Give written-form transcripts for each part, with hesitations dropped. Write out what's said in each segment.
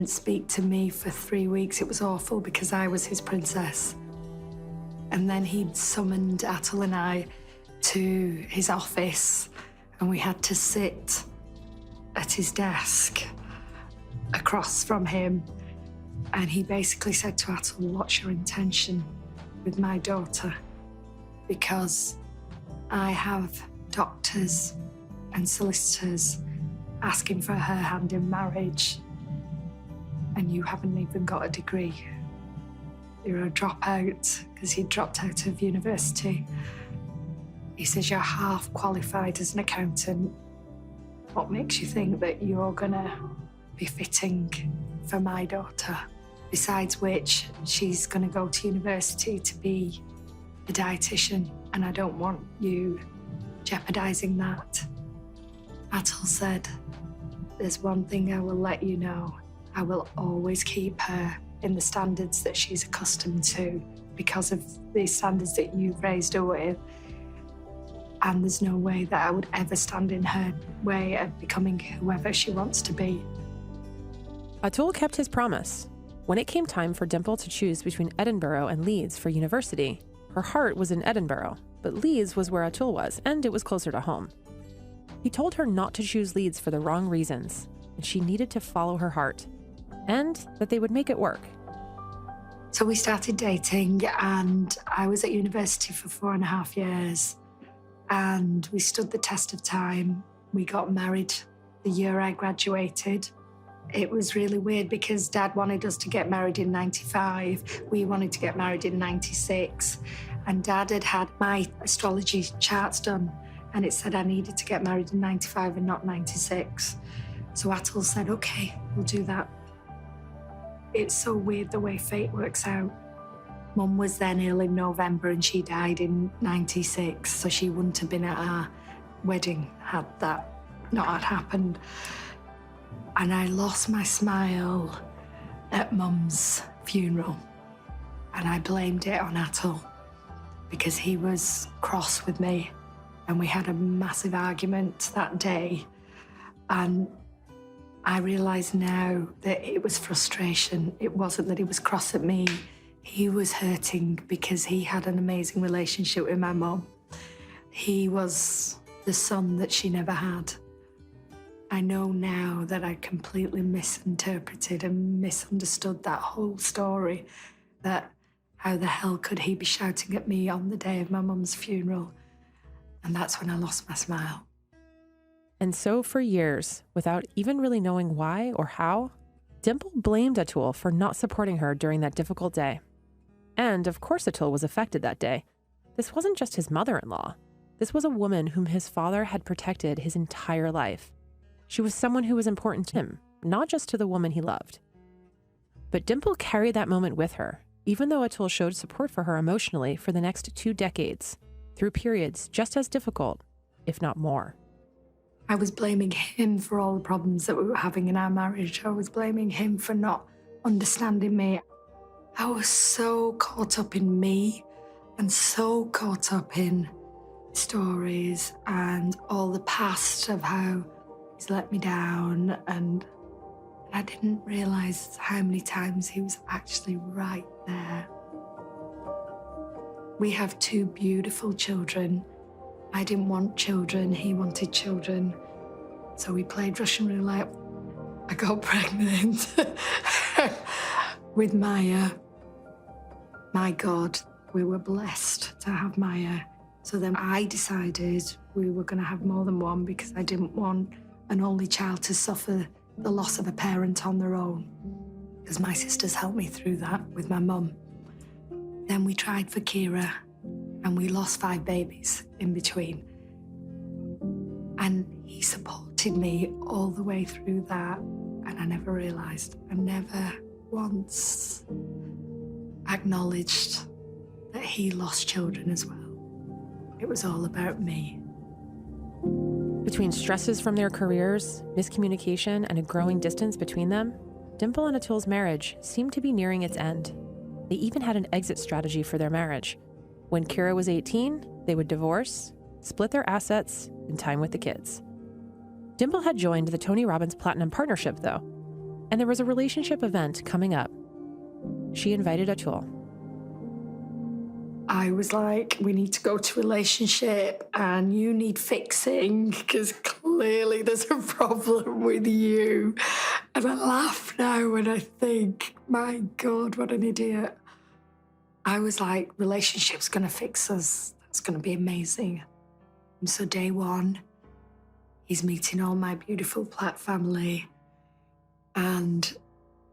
Didn't speak to me for 3 weeks. It was awful because I was his princess. And then he'd summoned Atul and I to his office, and we had to sit at his desk across from him. And he basically said to Atul, "What's your intention with my daughter? Because I have doctors and solicitors asking for her hand in marriage, and you haven't even got a degree. You're a dropout," because he dropped out of university. He says, "You're half qualified as an accountant. What makes you think that you're gonna be fitting for my daughter? Besides which, she's gonna go to university to be a dietitian, and I don't want you jeopardizing that." Atul said, "There's one thing I will let you know. I will always keep her in the standards that she's accustomed to because of the standards that you've raised her with. And there's no way that I would ever stand in her way of becoming whoever she wants to be." Atul kept his promise. When it came time for Dimple to choose between Edinburgh and Leeds for university, her heart was in Edinburgh, but Leeds was where Atul was, and it was closer to home. He told her not to choose Leeds for the wrong reasons, and she needed to follow her heart, and that they would make it work. So we started dating, and I was at university for 4.5 years, and we stood the test of time. We got married the year I graduated. It was really weird because Dad wanted us to get married in 95. We wanted to get married in 96. And Dad had had my astrology charts done, and it said I needed to get married in 95 and not 96. So Atul said, "Okay, we'll do that." It's so weird the way fate works out. Mum was then ill in November and she died in 96, so she wouldn't have been at our wedding had that not had happened. And I lost my smile at Mum's funeral, and I blamed it on Atul because he was cross with me, and we had a massive argument that day. And I realise now that it was frustration. It wasn't that he was cross at me. He was hurting because he had an amazing relationship with my mum. He was the son that she never had. I know now that I completely misinterpreted and misunderstood that whole story, that how the hell could he be shouting at me on the day of my mum's funeral? And that's when I lost my smile. And so for years, without even really knowing why or how, Dimple blamed Atul for not supporting her during that difficult day. And of course Atul was affected that day. This wasn't just his mother-in-law. This was a woman whom his father had protected his entire life. She was someone who was important to him, not just to the woman he loved. But Dimple carried that moment with her, even though Atul showed support for her emotionally for the next 2 decades, through periods just as difficult, if not more. I was blaming him for all the problems that we were having in our marriage. I was blaming him for not understanding me. I was so caught up in me and so caught up in stories and all the past of how he's let me down, and I didn't realise how many times he was actually right there. We have 2 beautiful children. I didn't want children, he wanted children. So we played Russian roulette. I got pregnant with Maya. My God, we were blessed to have Maya. So then I decided we were going to have more than one because I didn't want an only child to suffer the loss of a parent on their own, because my sisters helped me through that with my mum. Then we tried for Kira, and we lost 5 babies in between. And he supported me all the way through that, and I never realised. I never once acknowledged that he lost children as well. It was all about me. Between stresses from their careers, miscommunication, and a growing distance between them, Dimple and Atul's marriage seemed to be nearing its end. They even had an exit strategy for their marriage. When Kira was 18, they would divorce, split their assets, and time with the kids. Dimple had joined the Tony Robbins Platinum Partnership, though. and there was a relationship event coming up. She invited Atul. I was like, we need to go to relationship and you need fixing because clearly there's a problem with you. And I laugh now when I think, my God, what an idiot. I was like, relationship's going to fix us. That's going to be amazing. And so day one, he's meeting all my beautiful Platt family. And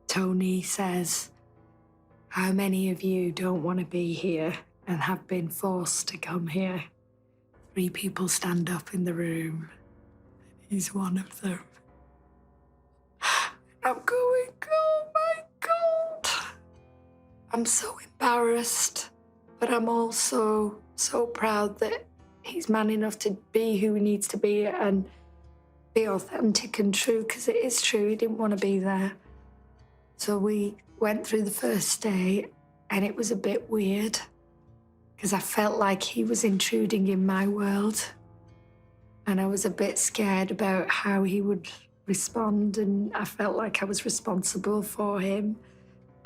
Tony says, how many of you don't want to be here and have been forced to come here? 3 people stand up in the room. He's one of them. I'm going, oh my God. I'm so embarrassed, but I'm also so proud that he's man enough to be who he needs to be and be authentic and true, because it is true, he didn't want to be there. So we went through the first day and it was a bit weird because I felt like he was intruding in my world and I was a bit scared about how he would respond, and I felt like I was responsible for him.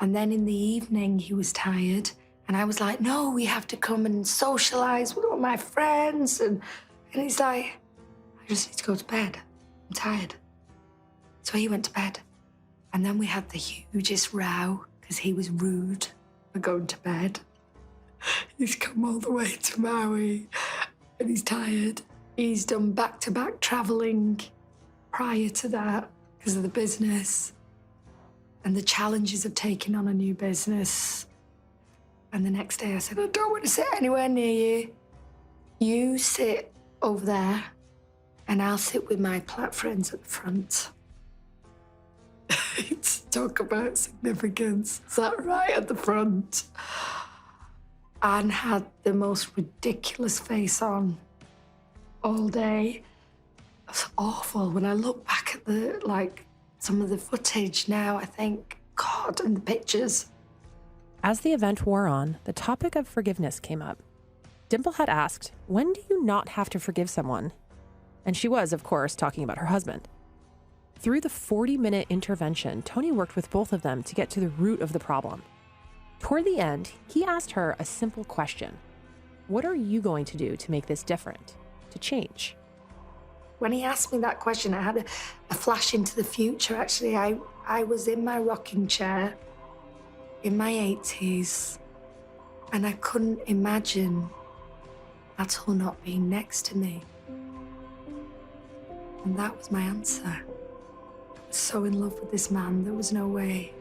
And then in the evening he was tired and I was like, no, we have to come and socialise with all my friends. And he's like, I just need to go to bed. I'm tired. So he went to bed. And then we had the hugest row because he was rude for going to bed. He's come all the way to Maui and he's tired. He's done back-to-back travelling prior to that because of the business and the challenges of taking on a new business. And the next day I said, I don't want to sit anywhere near you. You sit over there and I'll sit with my Platt friends at the front. Talk about significance. Sat right at the front and had the most ridiculous face on all day. It was awful. When I look back at some of the footage now, I think, God, and the pictures. As the event wore on, the topic of forgiveness came up. Dimple had asked, when do you not have to forgive someone? And she was, of course, talking about her husband. Through the 40-minute intervention, Tony worked with both of them to get to the root of the problem. Toward the end, he asked her a simple question. What are you going to do to make this different, to change? When he asked me that question, I had a flash into the future, actually. I was in my rocking chair in my 80s, and I couldn't imagine Atul not being next to me. And that was my answer. I was so in love with this man, there was no way